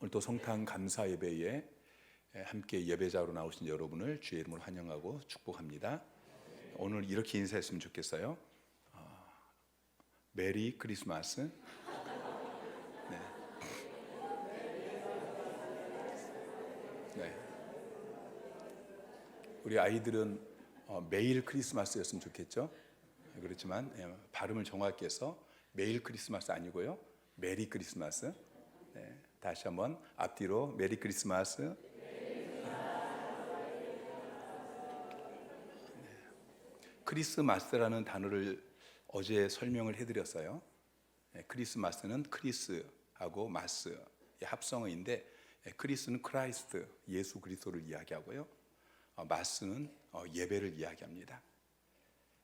오늘도 성탄 감사 예배에 함께 예배자로 나오신 여러분을 주의 이름으로 환영하고 축복합니다. 오늘 이렇게 인사했으면 좋겠어요. 메리 크리스마스. 네. 네. 우리 아이들은 매일 크리스마스였으면 좋겠죠. 그렇지만 발음을 정확히 해서 매일 크리스마스 아니고요, 메리 크리스마스. 네. 다시 한번 앞뒤로 메리 크리스마스. 네. 크리스마스라는 단어를 어제 설명을 해드렸어요. 네. 크리스마스는 크리스하고 마스의 합성어인데, 크리스는 크라이스트, 예수 그리스도를 이야기하고요, 마스는 예배를 이야기합니다.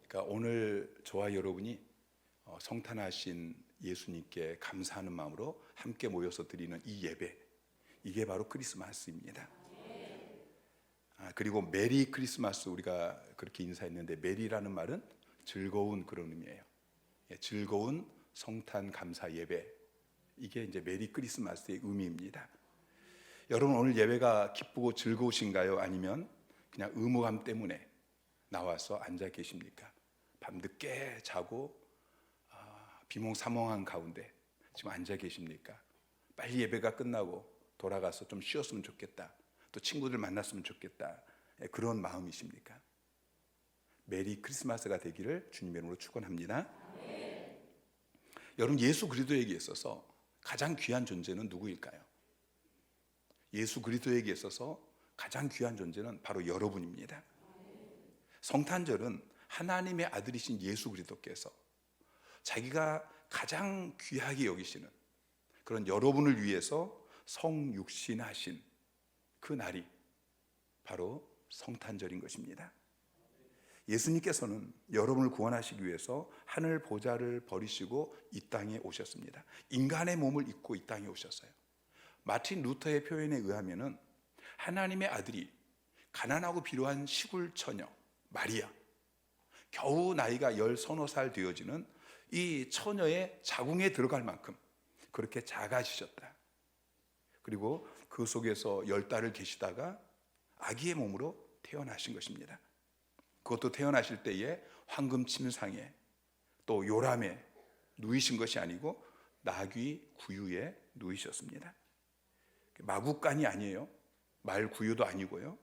그러니까 오늘 저와 여러분이 성탄하신 예수님께 감사하는 마음으로 함께 모여서 드리는 이 예배, 이게 바로 크리스마스입니다. 그리고 메리 크리스마스, 우리가 그렇게 인사했는데 메리라는 말은 즐거운 그런 의미예요. 즐거운 성탄 감사 예배, 이게 이제 메리 크리스마스의 의미입니다. 여러분, 오늘 예배가 기쁘고 즐거우신가요? 아니면 그냥 의무감 때문에 나와서 앉아 계십니까? 밤늦게 자고 비몽사몽한 가운데 지금 앉아 계십니까? 빨리 예배가 끝나고 돌아가서 좀 쉬었으면 좋겠다, 또 친구들 만났으면 좋겠다, 그런 마음이십니까? 메리 크리스마스가 되기를 주님의 이름으로 축원합니다. 여러분, 예수 그리스도에게 있어서 가장 귀한 존재는 누구일까요? 예수 그리스도에게 있어서 가장 귀한 존재는 바로 여러분입니다. 성탄절은 하나님의 아들이신 예수 그리스도께서 자기가 가장 귀하게 여기시는 그런 여러분을 위해서 성육신하신 그 날이 바로 성탄절인 것입니다. 예수님께서는 여러분을 구원하시기 위해서 하늘 보좌를 버리시고 이 땅에 오셨습니다. 인간의 몸을 입고 이 땅에 오셨어요. 마틴 루터의 표현에 의하면은 하나님의 아들이 가난하고 비루한 시골 처녀 마리아, 겨우 나이가 10서너 살 되어지는 이 처녀의 자궁에 들어갈 만큼 그렇게 작아지셨다. 그리고 그 속에서 10달을 계시다가 아기의 몸으로 태어나신 것입니다. 그것도 태어나실 때에 황금 침상에 또 요람에 누이신 것이 아니고 나귀 구유에 누이셨습니다. 마구간이 아니에요. 말 구유도 아니고요.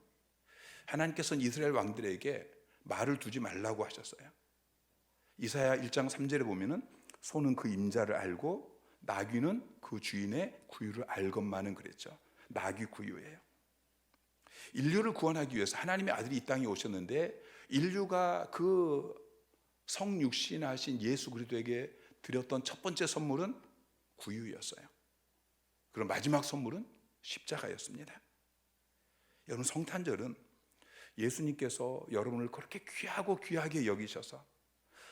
하나님께서는 이스라엘 왕들에게 말을 두지 말라고 하셨어요. 이사야 1장 3절에 보면은 소는 그 임자를 알고 나귀는 그 주인의 구유를 알건만은 그랬죠. 나귀 구유예요. 인류를 구원하기 위해서 하나님의 아들이 이 땅에 오셨는데, 인류가 그 성육신하신 예수 그리스도에게 드렸던 첫 번째 선물은 구유였어요. 그럼 마지막 선물은 십자가였습니다. 여러분, 성탄절은 예수님께서 여러분을 그렇게 귀하게 여기셔서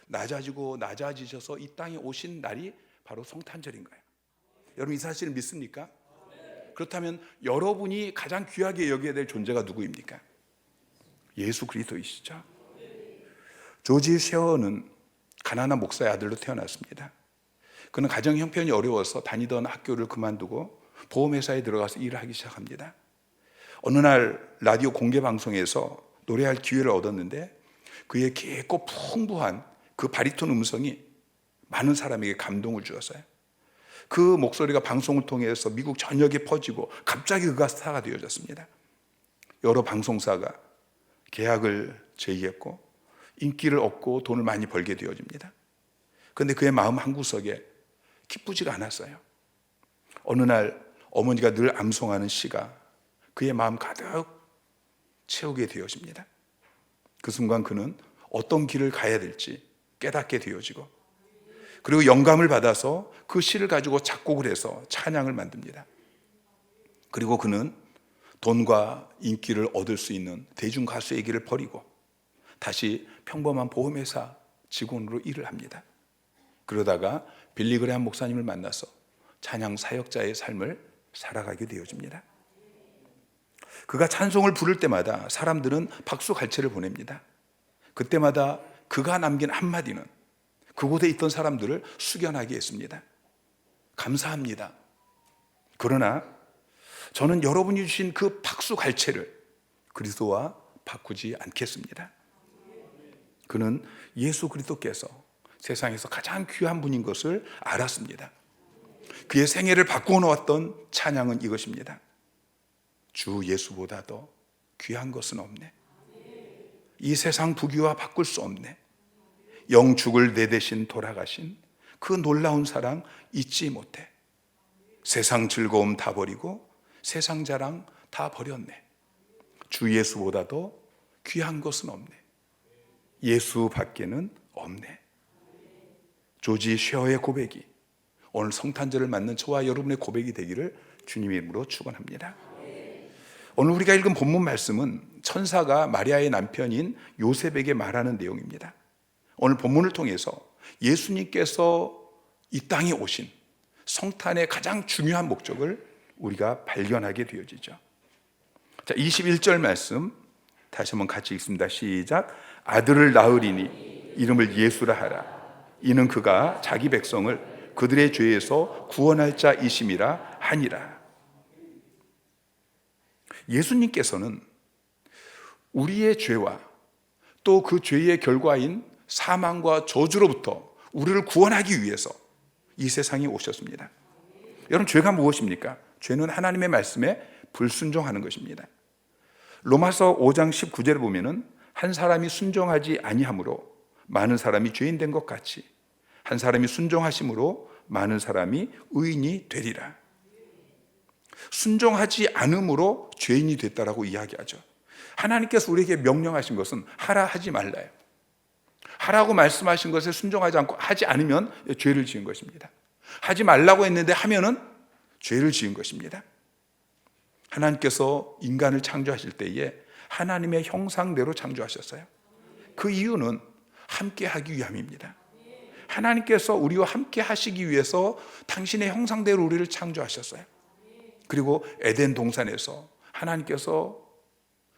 낮아지셔서 이 땅에 오신 날이 바로 성탄절인 거예요. 여러분, 이 사실을 믿습니까? 그렇다면 여러분이 가장 귀하게 여겨야 될 존재가 누구입니까? 예수 그리스도이시죠. 조지 쉐어는 가난한 목사의 아들로 태어났습니다. 그는 가정 형편이 어려워서 다니던 학교를 그만두고 보험회사에 들어가서 일을 하기 시작합니다. 어느 날 라디오 공개 방송에서 노래할 기회를 얻었는데, 그의 깊고 풍부한 그 바리톤 음성이 많은 사람에게 감동을 주었어요. 그 목소리가 방송을 통해서 미국 전역에 퍼지고 갑자기 그가 스타가 되어졌습니다. 여러 방송사가 계약을 제의했고 인기를 얻고 돈을 많이 벌게 되어집니다. 그런데 그의 마음 한구석에 기쁘지가 않았어요. 어느 날 어머니가 늘 암송하는 시가 그의 마음 가득 채우게 되어집니다. 그 순간 그는 어떤 길을 가야 될지 깨닫게 되어지고, 그리고 영감을 받아서 그 시를 가지고 작곡을 해서 찬양을 만듭니다. 그리고 그는 돈과 인기를 얻을 수 있는 대중 가수의 길을 버리고 다시 평범한 보험회사 직원으로 일을 합니다. 그러다가 빌리 그레이엄 목사님을 만나서 찬양 사역자의 삶을 살아가게 되어집니다. 그가 찬송을 부를 때마다 사람들은 박수 갈채를 보냅니다. 그때마다 그가 남긴 한마디는 그곳에 있던 사람들을 숙연하게 했습니다. 감사합니다. 그러나 저는 여러분이 주신 그 박수갈채를 그리스도와 바꾸지 않겠습니다. 그는 예수 그리스도께서 세상에서 가장 귀한 분인 것을 알았습니다. 그의 생애를 바꾸어 놓았던 찬양은 이것입니다. 주 예수보다도 귀한 것은 없네. 이 세상 부귀와 바꿀 수 없네. 영축을 내 대신 돌아가신 그 놀라운 사랑 잊지 못해. 세상 즐거움 다 버리고 세상 자랑 다 버렸네. 주 예수보다도 귀한 것은 없네. 예수 밖에는 없네. 조지 쉐어의 고백이 오늘 성탄절을 맞는 저와 여러분의 고백이 되기를 주님의 이름으로 축원합니다. 오늘 우리가 읽은 본문 말씀은 천사가 마리아의 남편인 요셉에게 말하는 내용입니다. 오늘 본문을 통해서 예수님께서 이 땅에 오신 성탄의 가장 중요한 목적을 우리가 발견하게 되어지죠. 자, 21절 말씀 다시 한번 같이 읽습니다. 시작. 아들을 낳으리니 이름을 예수라 하라. 이는 그가 자기 백성을 그들의 죄에서 구원할 자이심이라 하니라. 예수님께서는 우리의 죄와 또 그 죄의 결과인 사망과 저주로부터 우리를 구원하기 위해서 이 세상에 오셨습니다. 여러분, 죄가 무엇입니까? 죄는 하나님의 말씀에 불순종하는 것입니다. 로마서 5장 19절에 보면은 한 사람이 순종하지 아니함으로 많은 사람이 죄인 된 것 같이 한 사람이 순종하심으로 많은 사람이 의인이 되리라. 순종하지 않음으로 죄인이 됐다라고 이야기하죠. 하나님께서 우리에게 명령하신 것은 하라 하지 말라요. 하라고 말씀하신 것에 순종하지 않고 하지 않으면 죄를 지은 것입니다. 하지 말라고 했는데 하면은 죄를 지은 것입니다. 하나님께서 인간을 창조하실 때에 하나님의 형상대로 창조하셨어요. 그 이유는 함께 하기 위함입니다. 하나님께서 우리와 함께 하시기 위해서 당신의 형상대로 우리를 창조하셨어요. 그리고 에덴 동산에서 하나님께서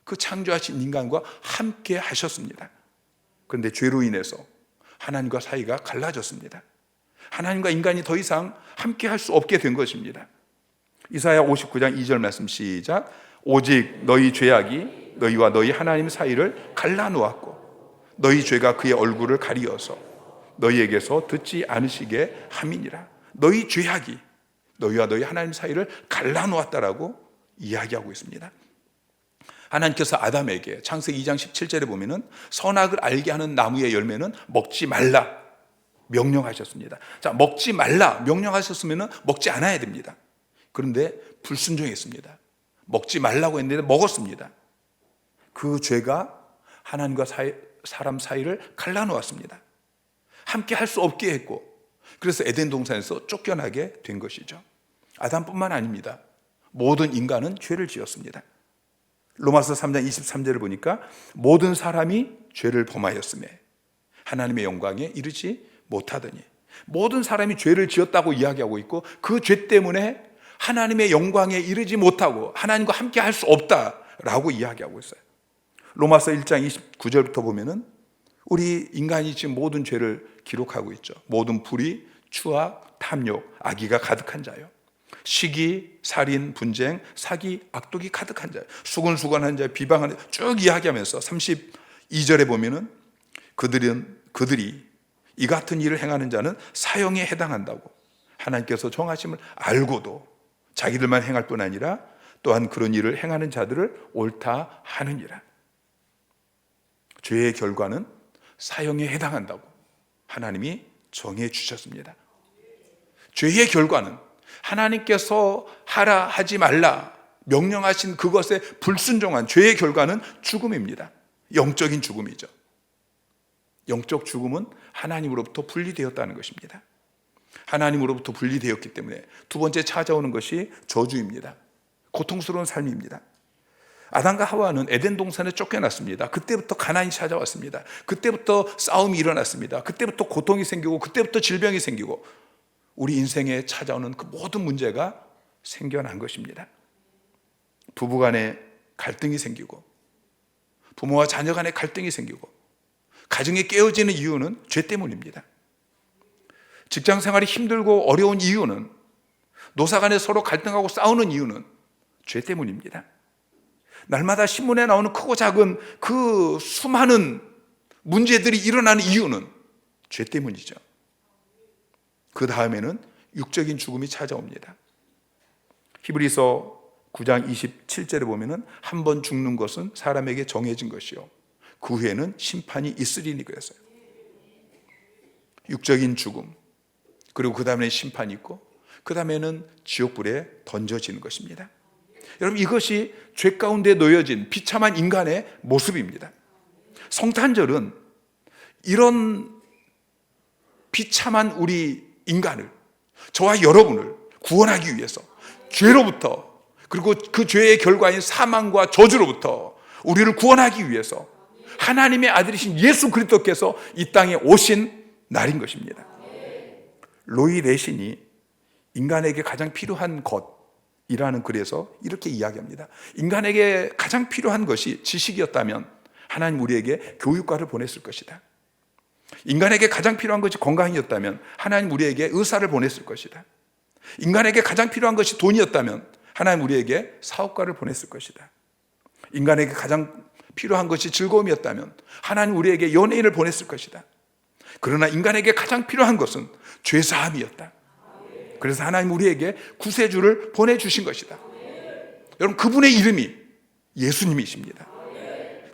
그 창조하신 인간과 함께 하셨습니다. 그런데 죄로 인해서 하나님과 사이가 갈라졌습니다. 하나님과 인간이 더 이상 함께 할 수 없게 된 것입니다. 이사야 59장 2절 말씀 시작. 오직 너희 죄악이 너희와 너희 하나님 사이를 갈라놓았고 너희 죄가 그의 얼굴을 가리어서 너희에게서 듣지 않으시게 함이니라. 너희 죄악이 너희와 너희 하나님 사이를 갈라놓았다라고 이야기하고 있습니다. 하나님께서 아담에게 창세기 2장 17절에 보면은 선악을 알게 하는 나무의 열매는 먹지 말라 명령하셨습니다. 자, 먹지 말라 명령하셨으면 먹지 않아야 됩니다. 그런데 불순종했습니다. 먹지 말라고 했는데 먹었습니다. 그 죄가 하나님과 사람 사이를 갈라놓았습니다. 함께 할 수 없게 했고, 그래서 에덴 동산에서 쫓겨나게 된 것이죠. 아담뿐만 아닙니다. 모든 인간은 죄를 지었습니다. 로마서 3장 23절을 보니까 모든 사람이 죄를 범하였음에 하나님의 영광에 이르지 못하더니, 모든 사람이 죄를 지었다고 이야기하고 있고 그 죄 때문에 하나님의 영광에 이르지 못하고 하나님과 함께 할 수 없다라고 이야기하고 있어요. 로마서 1장 29절부터 보면은 우리 인간이 지금 모든 죄를 기록하고 있죠. 모든 불의, 추악, 탐욕, 악의가 가득한 자요. 시기, 살인, 분쟁, 사기, 악독이 가득한 자요. 수근수근한 자, 비방하는 자, 쭉 이야기하면서 32절에 보면은 그들이 이 같은 일을 행하는 자는 사형에 해당한다고 하나님께서 정하심을 알고도 자기들만 행할 뿐 아니라 또한 그런 일을 행하는 자들을 옳다 하느니라. 죄의 결과는 사형에 해당한다고 하나님이 정해 주셨습니다. 죄의 결과는 하나님께서 하라 하지 말라 명령하신 그것에 불순종한 죄의 결과는 죽음입니다. 영적인 죽음이죠. 영적 죽음은 하나님으로부터 분리되었다는 것입니다. 하나님으로부터 분리되었기 때문에 두 번째 찾아오는 것이 저주입니다. 고통스러운 삶입니다. 아담과 하와는 에덴 동산에 쫓겨났습니다. 그때부터 가난이 찾아왔습니다. 그때부터 싸움이 일어났습니다. 그때부터 고통이 생기고 그때부터 질병이 생기고 우리 인생에 찾아오는 그 모든 문제가 생겨난 것입니다. 부부 간에 갈등이 생기고 부모와 자녀 간에 갈등이 생기고 가정이 깨어지는 이유는 죄 때문입니다. 직장 생활이 힘들고 어려운 이유는, 노사 간에 서로 갈등하고 싸우는 이유는 죄 때문입니다. 날마다 신문에 나오는 크고 작은 그 수많은 문제들이 일어나는 이유는 죄 때문이죠. 그 다음에는 육적인 죽음이 찾아옵니다. 히브리서 9장 27절에 보면은 한 번 죽는 것은 사람에게 정해진 것이요 그 후에는 심판이 있으리니 그랬어요. 육적인 죽음, 그리고 그 다음에 심판이 있고 그 다음에는 지옥불에 던져지는 것입니다. 여러분, 이것이 죄 가운데 놓여진 비참한 인간의 모습입니다. 성탄절은 이런 비참한 우리 인간을, 저와 여러분을 구원하기 위해서 죄로부터, 그리고 그 죄의 결과인 사망과 저주로부터 우리를 구원하기 위해서 하나님의 아들이신 예수 그리스도께서 이 땅에 오신 날인 것입니다. 로이 레신이 인간에게 가장 필요한 것이라는 글에서 이렇게 이야기합니다. 인간에게 가장 필요한 것이 지식이었다면 하나님 우리에게 교육과를 보냈을 것이다. 인간에게 가장 필요한 것이 건강이었다면 하나님 우리에게 의사를 보냈을 것이다. 인간에게 가장 필요한 것이 돈이었다면 하나님 우리에게 사업가를 보냈을 것이다. 인간에게 가장 필요한 것이 즐거움이었다면 하나님 우리에게 연예인을 보냈을 것이다. 그러나 인간에게 가장 필요한 것은 죄사함이었다. 그래서 하나님 우리에게 구세주를 보내주신 것이다. 여러분, 그분의 이름이 예수님이십니다.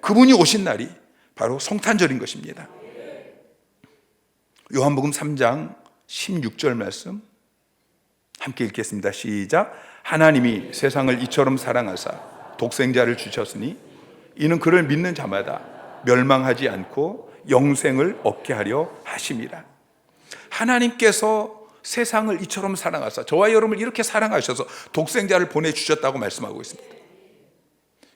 그분이 오신 날이 바로 성탄절인 것입니다. 요한복음 3장 16절 말씀 함께 읽겠습니다. 시작. 하나님이 세상을 이처럼 사랑하사 독생자를 주셨으니 이는 그를 믿는 자마다 멸망하지 않고 영생을 얻게 하려 하심이라. 하나님께서 세상을 이처럼 사랑하사, 저와 여러분을 이렇게 사랑하셔서 독생자를 보내주셨다고 말씀하고 있습니다.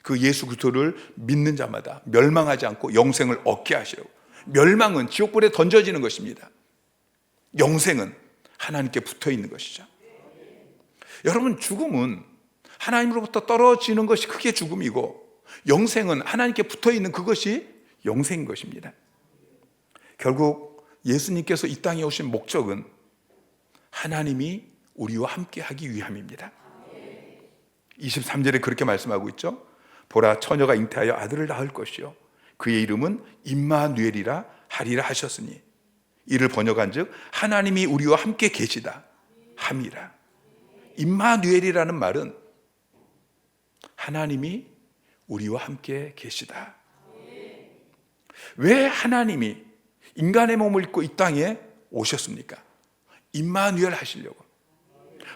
그 예수 그리스도를 믿는 자마다 멸망하지 않고 영생을 얻게 하시려고. 멸망은 지옥불에 던져지는 것입니다. 영생은 하나님께 붙어 있는 것이죠. 여러분, 죽음은 하나님으로부터 떨어지는 것이 그게 죽음이고, 영생은 하나님께 붙어 있는 그것이 영생인 것입니다. 결국 예수님께서 이 땅에 오신 목적은 하나님이 우리와 함께 하기 위함입니다. 23절에 그렇게 말씀하고 있죠. 보라, 처녀가 잉태하여 아들을 낳을 것이요 그의 이름은 임마누엘이라 하리라 하셨으니 이를 번역한 즉 하나님이 우리와 함께 계시다 함이라. 임마누엘이라는 말은 하나님이 우리와 함께 계시다. 왜 하나님이 인간의 몸을 입고 이 땅에 오셨습니까? 임마누엘 하시려고,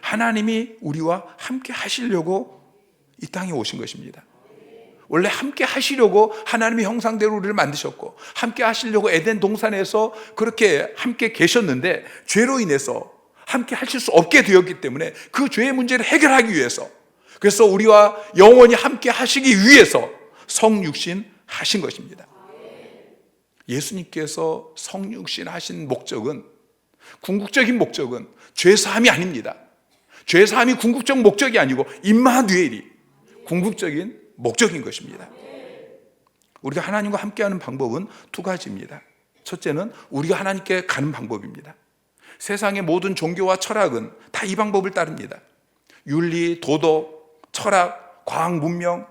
하나님이 우리와 함께 하시려고 이 땅에 오신 것입니다. 원래 함께 하시려고 하나님의 형상대로 우리를 만드셨고, 함께 하시려고 에덴 동산에서 그렇게 함께 계셨는데, 죄로 인해서 함께 하실 수 없게 되었기 때문에 그 죄의 문제를 해결하기 위해서, 그래서 우리와 영원히 함께 하시기 위해서 성육신 하신 것입니다. 예수님께서 성육신 하신 목적은, 궁극적인 목적은 죄사함이 아닙니다. 죄사함이 궁극적 목적이 아니고 임마누엘이 궁극적인 목적인 것입니다. 우리가 하나님과 함께하는 방법은 두 가지입니다. 첫째는 우리가 하나님께 가는 방법입니다. 세상의 모든 종교와 철학은 다 이 방법을 따릅니다. 윤리, 도덕, 철학, 과학, 문명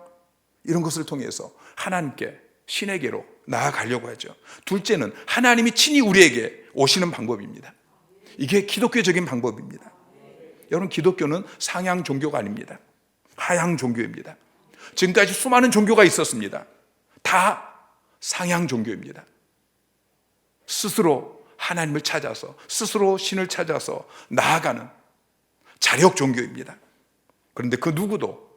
이런 것을 통해서 하나님께, 신에게로 나아가려고 하죠. 둘째는 하나님이 친히 우리에게 오시는 방법입니다. 이게 기독교적인 방법입니다. 여러분, 기독교는 상향 종교가 아닙니다. 하향 종교입니다. 지금까지 수많은 종교가 있었습니다. 다 상향 종교입니다. 스스로 하나님을 찾아서, 스스로 신을 찾아서 나아가는 자력 종교입니다. 그런데 그 누구도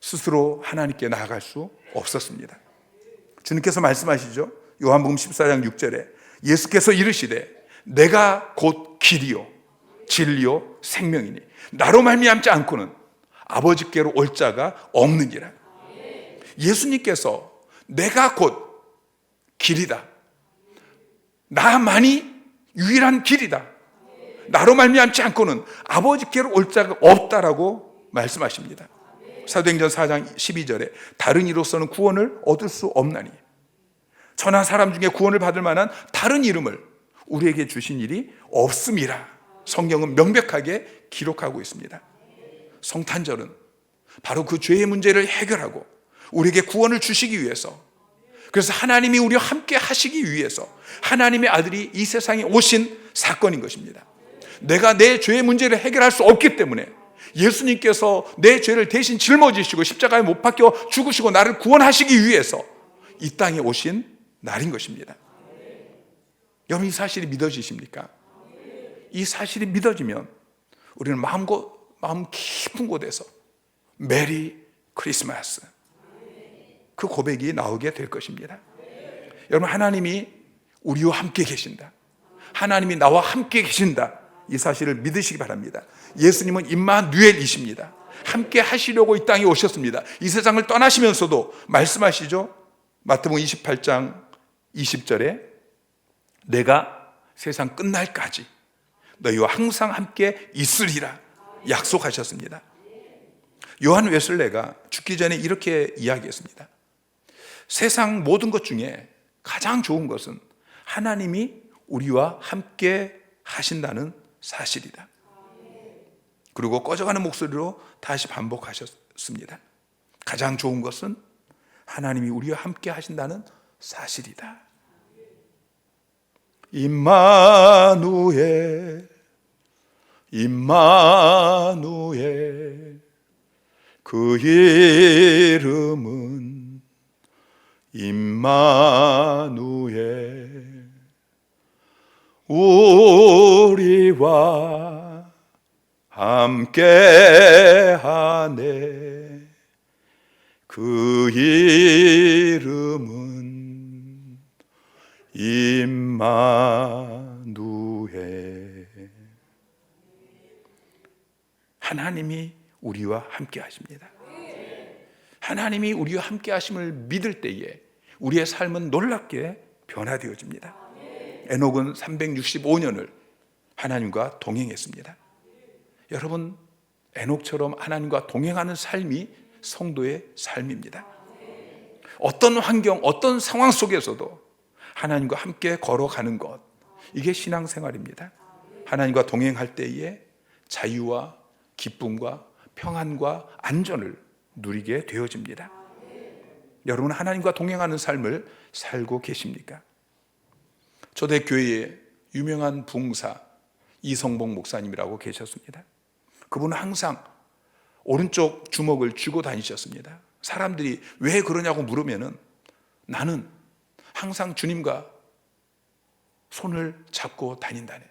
스스로 하나님께 나아갈 수 없었습니다. 주님께서 말씀하시죠. 요한복음 14장 6절에 예수께서 이르시되 내가 곧 길이요 진리요 생명이니 나로 말미암지 않고는 아버지께로 올 자가 없느니라. 예수님께서 내가 곧 길이다, 나만이 유일한 길이다, 나로 말미암지 않고는 아버지께로 올 자가 없다라고 말씀하십니다. 사도행전 4장 12절에 다른 이로서는 구원을 얻을 수 없나니, 천하 사람 중에 구원을 받을 만한 다른 이름을 우리에게 주신 일이 없음이라 성경은 명백하게 기록하고 있습니다. 성탄절은 바로 그 죄의 문제를 해결하고 우리에게 구원을 주시기 위해서, 그래서 하나님이 우리와 함께 하시기 위해서 하나님의 아들이 이 세상에 오신 사건인 것입니다. 내가 내 죄의 문제를 해결할 수 없기 때문에 예수님께서 내 죄를 대신 짊어지시고 십자가에 못 박혀 죽으시고 나를 구원하시기 위해서 이 땅에 오신 날인 것입니다. 여러분, 이 사실이 믿어지십니까? 이 사실이 믿어지면 우리는 마음 깊은 곳에서 메리 크리스마스, 그 고백이 나오게 될 것입니다. 여러분, 하나님이 우리와 함께 계신다, 하나님이 나와 함께 계신다, 이 사실을 믿으시기 바랍니다. 예수님은 임마누엘이십니다. 함께 하시려고 이 땅에 오셨습니다. 이 세상을 떠나시면서도 말씀하시죠. 마태복음 28장 20절에 내가 세상 끝날까지 너희와 항상 함께 있으리라 약속하셨습니다. 요한 웨슬레가 죽기 전에 이렇게 이야기했습니다. 세상 모든 것 중에 가장 좋은 것은 하나님이 우리와 함께 하신다는 사실이다. 그리고 꺼져가는 목소리로 다시 반복하셨습니다. 가장 좋은 것은 하나님이 우리와 함께 하신다는 사실이다. 임마누엘, 임마누엘, 그 이름은 임마누엘, 우리와 함께하네. 그 이름은 임마누엘. 하나님이 우리와 함께 하십니다. 하나님이 우리와 함께 하심을 믿을 때에 우리의 삶은 놀랍게 변화되어집니다. 에녹은 365년을 하나님과 동행했습니다. 여러분, 에녹처럼 하나님과 동행하는 삶이 성도의 삶입니다. 어떤 환경, 어떤 상황 속에서도 하나님과 함께 걸어가는 것, 이게 신앙생활입니다. 하나님과 동행할 때에 자유와 기쁨과 평안과 안전을 누리게 되어집니다. 여러분, 하나님과 동행하는 삶을 살고 계십니까? 초대교회에 유명한 부흥사 이성복 목사님이라고 계셨습니다. 그분은 항상 오른쪽 주먹을 쥐고 다니셨습니다. 사람들이 왜 그러냐고 물으면은 나는 항상 주님과 손을 잡고 다닌다네.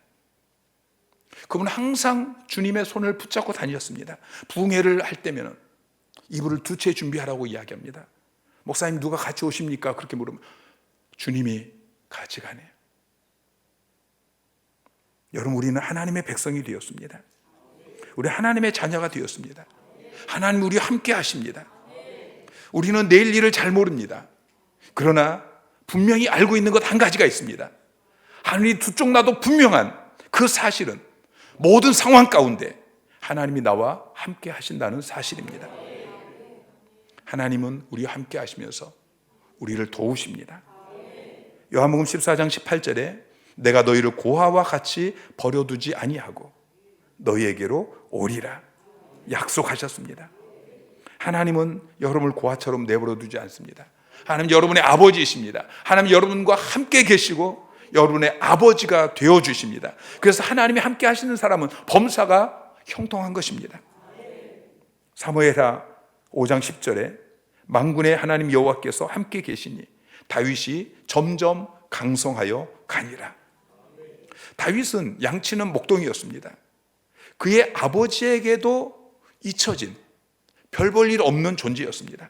그분은 항상 주님의 손을 붙잡고 다니셨습니다. 부흥회를 할 때면은 이불을 두 채 준비하라고 이야기합니다. 목사님, 누가 같이 오십니까? 그렇게 물으면 주님이 같이 가네요. 여러분, 우리는 하나님의 백성이 되었습니다. 우리 하나님의 자녀가 되었습니다. 하나님 우리와 함께 하십니다. 우리는 내일 일을 잘 모릅니다. 그러나 분명히 알고 있는 것 한 가지가 있습니다. 하늘이 두 쪽 나도 분명한 그 사실은 모든 상황 가운데 하나님이 나와 함께 하신다는 사실입니다. 하나님은 우리와 함께 하시면서 우리를 도우십니다. 요한복음 14장 18절에 내가 너희를 고아와 같이 버려두지 아니하고 너희에게로 오리라 약속하셨습니다. 하나님은 여러분을 고아처럼 내버려두지 않습니다. 하나님 여러분의 아버지이십니다. 하나님 여러분과 함께 계시고 여러분의 아버지가 되어주십니다. 그래서 하나님이 함께 하시는 사람은 범사가 형통한 것입니다. 사무엘하 5장 10절에 만군의 하나님 여호와께서 함께 계시니 다윗이 점점 강성하여 가니라. 다윗은 양치는 목동이었습니다. 그의 아버지에게도 잊혀진 별 볼 일 없는 존재였습니다.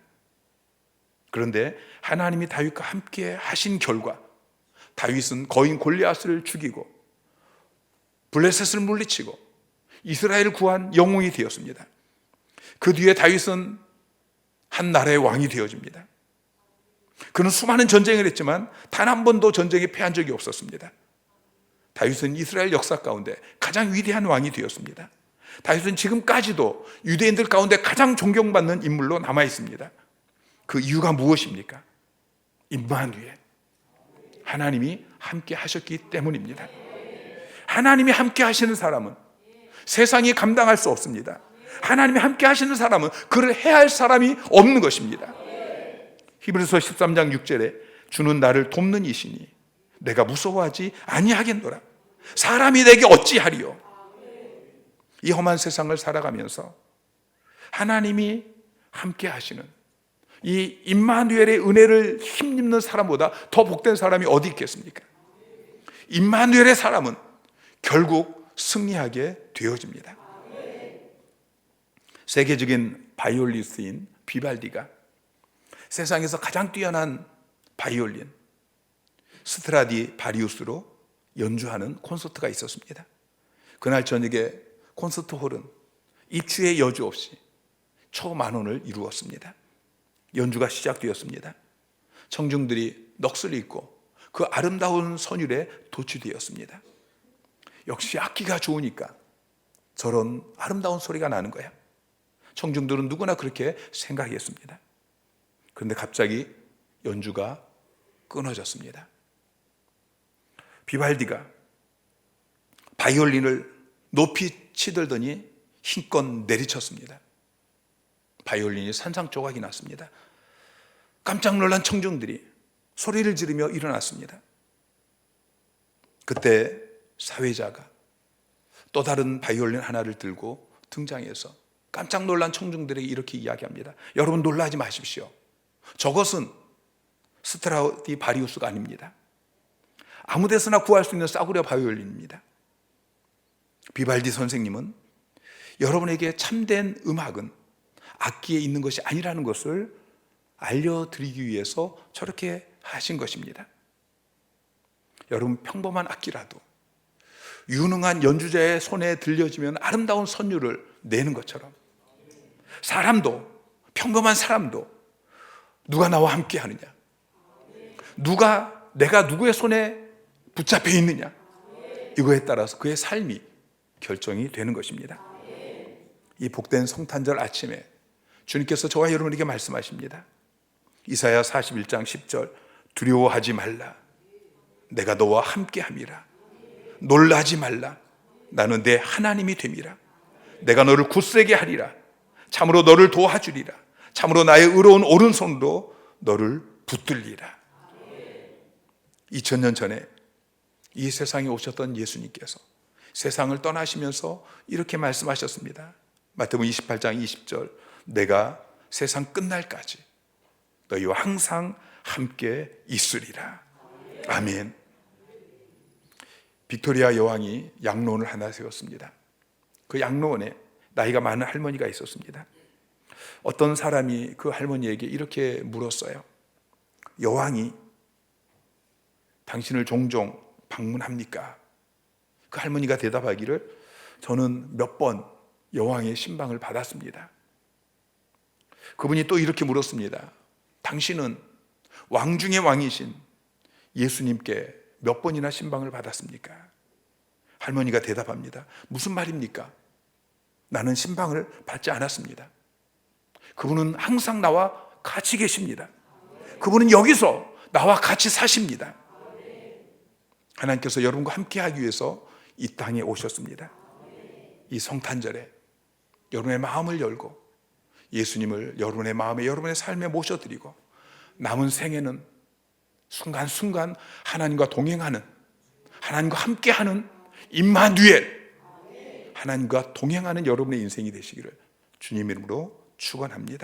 그런데 하나님이 다윗과 함께 하신 결과 다윗은 거인 골리앗을 죽이고 블레셋을 물리치고 이스라엘을 구한 영웅이 되었습니다. 그 뒤에 다윗은 한 나라의 왕이 되어집니다. 그는 수많은 전쟁을 했지만 단 한 번도 전쟁에 패한 적이 없었습니다. 다윗은 이스라엘 역사 가운데 가장 위대한 왕이 되었습니다. 다윗은 지금까지도 유대인들 가운데 가장 존경받는 인물로 남아 있습니다. 그 이유가 무엇입니까? 임마누엘, 하나님이 함께 하셨기 때문입니다. 하나님이 함께 하시는 사람은 세상이 감당할 수 없습니다. 하나님이 함께 하시는 사람은 그를 해할 사람이 없는 것입니다. 히브리서 13장 6절에 주는 나를 돕는 이시니 내가 무서워하지 아니하겠노라. 사람이 내게 어찌하리요. 이 험한 세상을 살아가면서 하나님이 함께 하시는 이 임마누엘의 은혜를 힘입는 사람보다 더 복된 사람이 어디 있겠습니까? 임마누엘의 사람은 결국 승리하게 되어집니다. 세계적인 바이올리스트인 비발디가 세상에서 가장 뛰어난 바이올린 스트라디바리우스로 연주하는 콘서트가 있었습니다. 그날 저녁에 콘서트 홀은 입추의 여주 없이 초만원을 이루었습니다. 연주가 시작되었습니다. 청중들이 넋을 잃고 그 아름다운 선율에 도취되었습니다. 역시 악기가 좋으니까 저런 아름다운 소리가 나는 거야. 청중들은 누구나 그렇게 생각했습니다. 그런데 갑자기 연주가 끊어졌습니다. 비발디가 바이올린을 높이 치들더니 힘껏 내리쳤습니다. 바이올린이 산산조각이 났습니다. 깜짝 놀란 청중들이 소리를 지르며 일어났습니다. 그때 사회자가 또 다른 바이올린 하나를 들고 등장해서 깜짝 놀란 청중들에게 이렇게 이야기합니다. 여러분 놀라지 마십시오. 저것은 스트라디바리우스가 아닙니다. 아무 데서나 구할 수 있는 싸구려 바이올린입니다. 비발디 선생님은 여러분에게 참된 음악은 악기에 있는 것이 아니라는 것을 알려드리기 위해서 저렇게 하신 것입니다. 여러분 평범한 악기라도 유능한 연주자의 손에 들려지면 아름다운 선율을 내는 것처럼 사람도 평범한 사람도 누가 나와 함께 하느냐, 내가 누구의 손에 붙잡혀 있느냐, 이거에 따라서 그의 삶이 결정이 되는 것입니다. 이 복된 성탄절 아침에 주님께서 저와 여러분에게 말씀하십니다. 이사야 41장 10절 두려워하지 말라 내가 너와 함께함이라. 놀라지 말라 나는 내 하나님이 됨이라. 내가 너를 굳세게 하리라. 참으로 너를 도와주리라. 참으로 나의 의로운 오른손으로 너를 붙들리라. 2000년 전에 이 세상에 오셨던 예수님께서 세상을 떠나시면서 이렇게 말씀하셨습니다. 마태복음 28장 20절 내가 세상 끝날까지 너희와 항상 함께 있으리라. 아멘. 빅토리아 여왕이 양로원을 하나 세웠습니다. 그 양로원에 나이가 많은 할머니가 있었습니다. 어떤 사람이 그 할머니에게 이렇게 물었어요. 여왕이 당신을 종종 방문합니까? 그 할머니가 대답하기를 저는 몇 번 여왕의 신방을 받았습니다. 그분이 또 이렇게 물었습니다. 당신은 왕 중의 왕이신 예수님께 몇 번이나 신방을 받았습니까? 할머니가 대답합니다. 무슨 말입니까? 나는 신방을 받지 않았습니다. 그분은 항상 나와 같이 계십니다. 그분은 여기서 나와 같이 사십니다. 하나님께서 여러분과 함께하기 위해서 이 땅에 오셨습니다. 이 성탄절에 여러분의 마음을 열고 예수님을 여러분의 마음에 여러분의 삶에 모셔드리고 남은 생애는 순간순간 하나님과 동행하는, 하나님과 함께하는 임마누엘, 하나님과 동행하는 여러분의 인생이 되시기를 주님 이름으로 축원합니다.